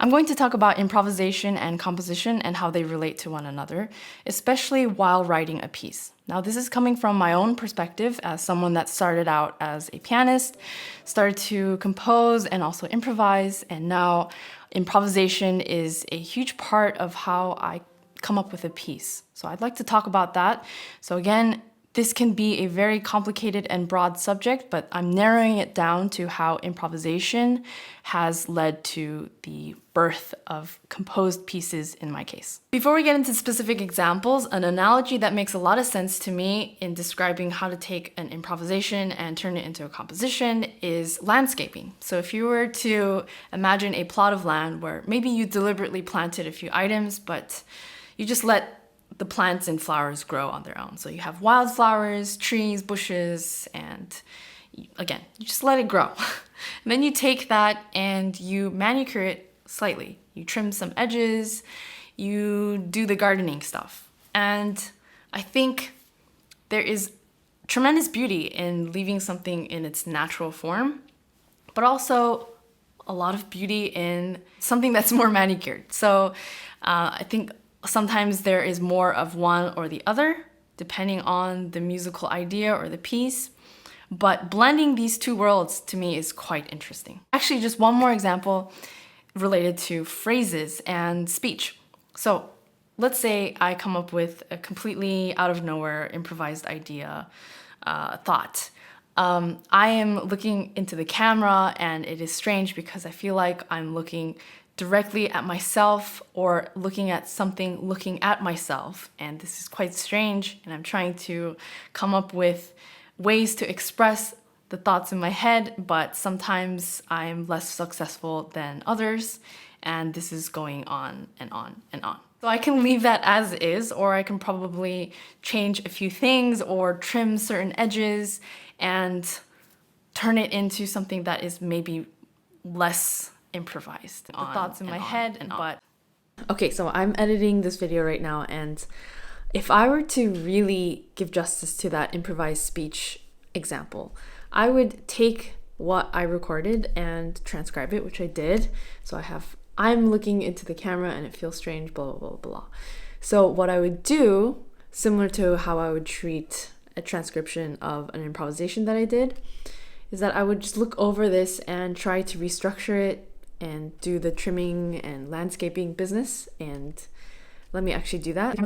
I'm going to talk about improvisation and composition and how they relate to one another, especially while writing a piece. Now, this is coming from my own perspective as someone that started out as a pianist, started to compose and also improvise, and now improvisation is a huge part of how I come up with a piece. So I'd like to talk about that. So again, this can be a very complicated and broad subject, but I'm narrowing it down to how improvisation has led to the birth of composed pieces in my case. Before we get into specific examples, an analogy that makes a lot of sense to me in describing how to take an improvisation and turn it into a composition is landscaping. So if you were to imagine a plot of land where maybe you deliberately planted a few items, but you just let the plants and flowers grow on their own. So you have wildflowers, trees, bushes, and again, you just let it grow. And then you take that and you manicure it slightly. You trim some edges, you do the gardening stuff. And I think there is tremendous beauty in leaving something in its natural form, but also a lot of beauty in something that's more manicured. So I think sometimes there is more of one or the other, depending on the musical idea or the piece. But blending these two worlds to me is quite interesting. Actually, just one more example related to phrases and speech. So let's say I come up with a completely out of nowhere improvised idea, thought. I am looking into the camera and it is strange because I feel like I'm looking directly at myself or looking at something looking at myself. And this is quite strange, and I'm trying to come up with ways to express the thoughts in my head, but sometimes I'm less successful than others, and this is going on and on and on. So I can leave that as is, or I can probably change a few things or trim certain edges and turn it into something that is maybe less improvised. The thoughts in my head, but okay, so I'm editing this video right now, and if I were to really give justice to that improvised speech example, I would take what I recorded and transcribe it, which I did. So I'm looking into the camera and it feels strange, blah, blah, blah, blah. So what I would do, similar to how I would treat a transcription of an improvisation that I did, is that I would just look over this and try to restructure it and do the trimming and landscaping business. And let me actually do that.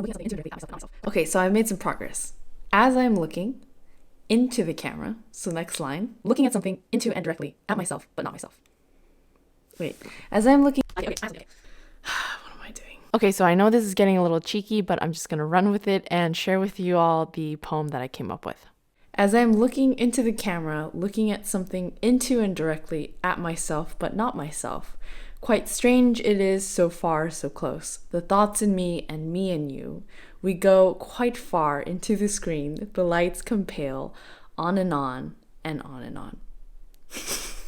Okay, so I've made some progress. As I'm looking into the camera, so next line, looking at something into and directly at myself, but not myself. Wait, as I'm looking... Okay. What am I doing? Okay, so I know this is getting a little cheeky, but I'm just gonna run with it and share with you all the poem that I came up with. As I'm looking into the camera, looking at something into and directly at myself, but not myself. Quite strange it is, so far, so close. The thoughts in me and you. We go quite far into the screen. The lights come pale, on and on, and on and on.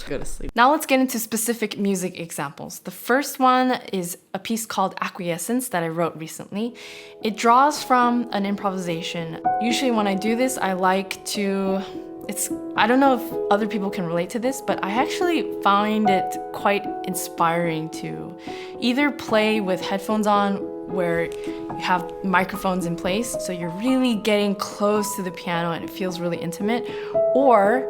Go to sleep. Now let's get into specific music examples. The first one is a piece called Acquiescence that I wrote recently. It draws from an improvisation. Usually when I do this, I like to... I don't know if other people can relate to this, but I actually find it quite inspiring to either play with headphones on where you have microphones in place, so you're really getting close to the piano and it feels really intimate, or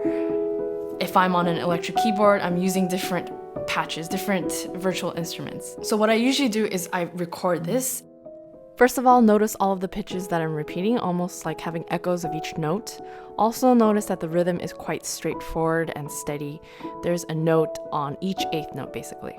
if I'm on an electric keyboard, I'm using different patches, different virtual instruments. So what I usually do is I record this. First of all, notice all of the pitches that I'm repeating, almost like having echoes of each note. Also notice that the rhythm is quite straightforward and steady. There's a note on each eighth note, basically.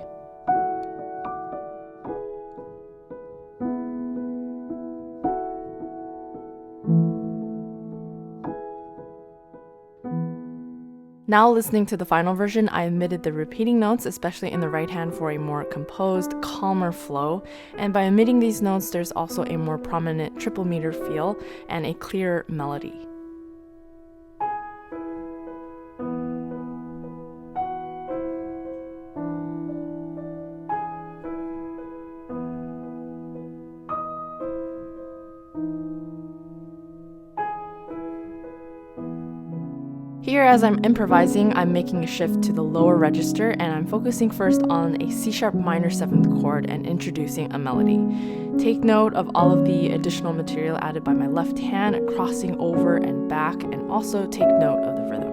Now listening to the final version, I omitted the repeating notes, especially in the right hand, for a more composed, calmer flow. And by omitting these notes, there's also a more prominent triple meter feel and a clearer melody. Here, as I'm improvising, I'm making a shift to the lower register and I'm focusing first on a C-sharp minor 7th chord and introducing a melody. Take note of all of the additional material added by my left hand, crossing over and back, and also take note of the rhythm.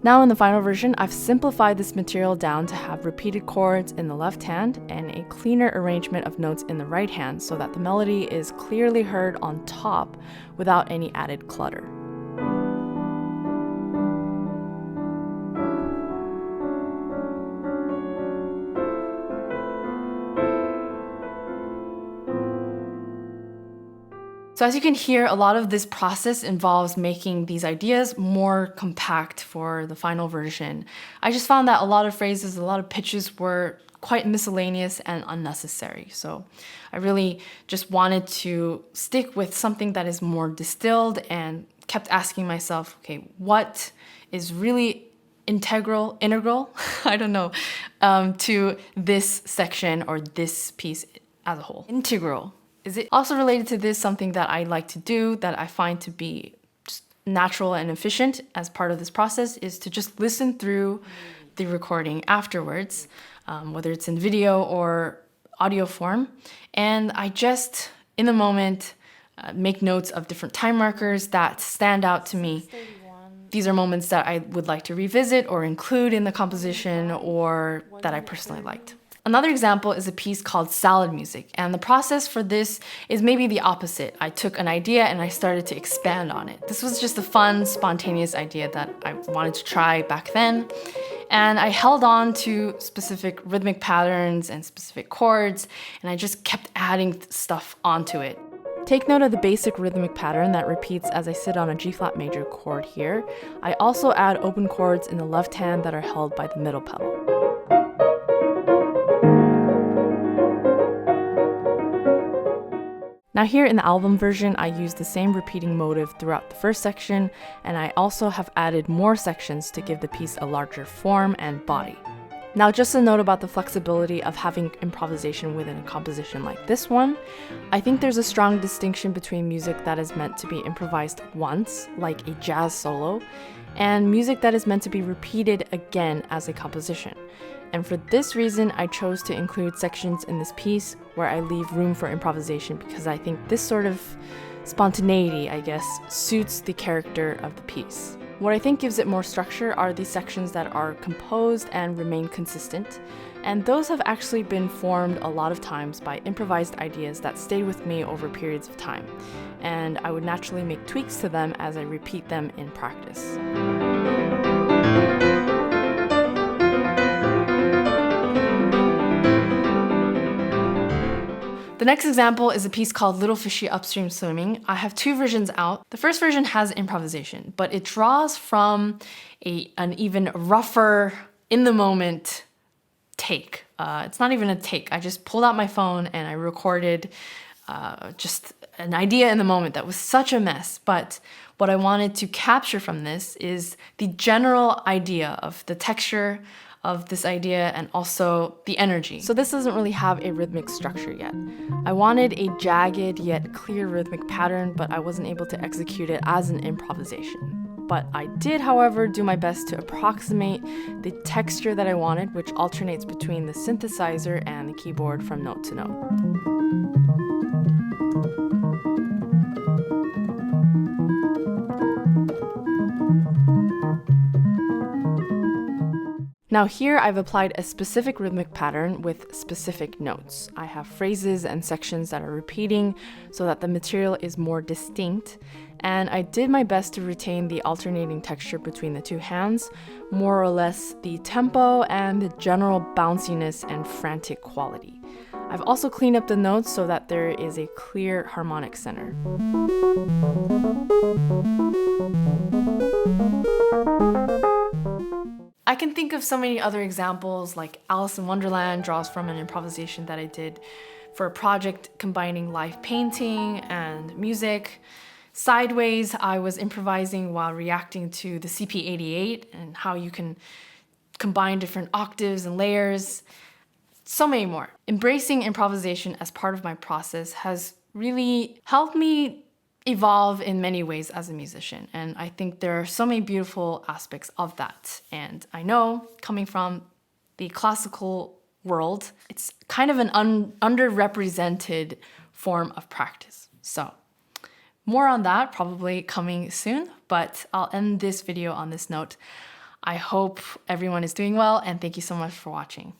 Now in the final version, I've simplified this material down to have repeated chords in the left hand and a cleaner arrangement of notes in the right hand so that the melody is clearly heard on top without any added clutter. So as you can hear, a lot of this process involves making these ideas more compact for the final version. I just found that a lot of phrases, a lot of pitches were quite miscellaneous and unnecessary. So I really just wanted to stick with something that is more distilled and kept asking myself, okay, what is really integral, I don't know, to this section or this piece as a whole. Integral. Is it also related to this, something that I like to do that I find to be just natural and efficient as part of this process is to just listen through the recording afterwards, whether it's in video or audio form. And I just, in the moment, make notes of different time markers that stand out to me. These are moments that I would like to revisit or include in the composition or that I personally liked. Another example is a piece called Salad Music, and the process for this is maybe the opposite. I took an idea and I started to expand on it. This was just a fun, spontaneous idea that I wanted to try back then, and I held on to specific rhythmic patterns and specific chords, and I just kept adding stuff onto it. Take note of the basic rhythmic pattern that repeats as I sit on a G-flat major chord here. I also add open chords in the left hand that are held by the middle pedal. Now here in the album version, I use the same repeating motive throughout the first section, and I also have added more sections to give the piece a larger form and body. Now just a note about the flexibility of having improvisation within a composition like this one. I think there's a strong distinction between music that is meant to be improvised once, like a jazz solo, and music that is meant to be repeated again as a composition. And for this reason, I chose to include sections in this piece where I leave room for improvisation because I think this sort of spontaneity, I guess, suits the character of the piece. What I think gives it more structure are the sections that are composed and remain consistent, and those have actually been formed a lot of times by improvised ideas that stayed with me over periods of time, and I would naturally make tweaks to them as I repeat them in practice. The next example is a piece called Little Fishy Upstream Swimming. I have two versions out. The first version has improvisation, but it draws from an even rougher, in-the-moment take. It's not even a take. I just pulled out my phone and I recorded just an idea in the moment that was such a mess. But what I wanted to capture from this is the general idea of the texture of this idea and also the energy. So this doesn't really have a rhythmic structure yet. I wanted a jagged yet clear rhythmic pattern, but I wasn't able to execute it as an improvisation. But I did, however, do my best to approximate the texture that I wanted, which alternates between the synthesizer and the keyboard from note to note. Now here I've applied a specific rhythmic pattern with specific notes. I have phrases and sections that are repeating so that the material is more distinct, and I did my best to retain the alternating texture between the two hands, more or less the tempo and the general bounciness and frantic quality. I've also cleaned up the notes so that there is a clear harmonic center. I can think of so many other examples, like Alice in Wonderland draws from an improvisation that I did for a project combining live painting and music. Sideways, I was improvising while reacting to the CP88 and how you can combine different octaves and layers. so many more. Embracing improvisation as part of my process has really helped me evolve in many ways as a musician. And I think there are so many beautiful aspects of that. And I know, coming from the classical world, it's kind of an underrepresented form of practice. So more on that probably coming soon, but I'll end this video on this note. I hope everyone is doing well, and thank you so much for watching.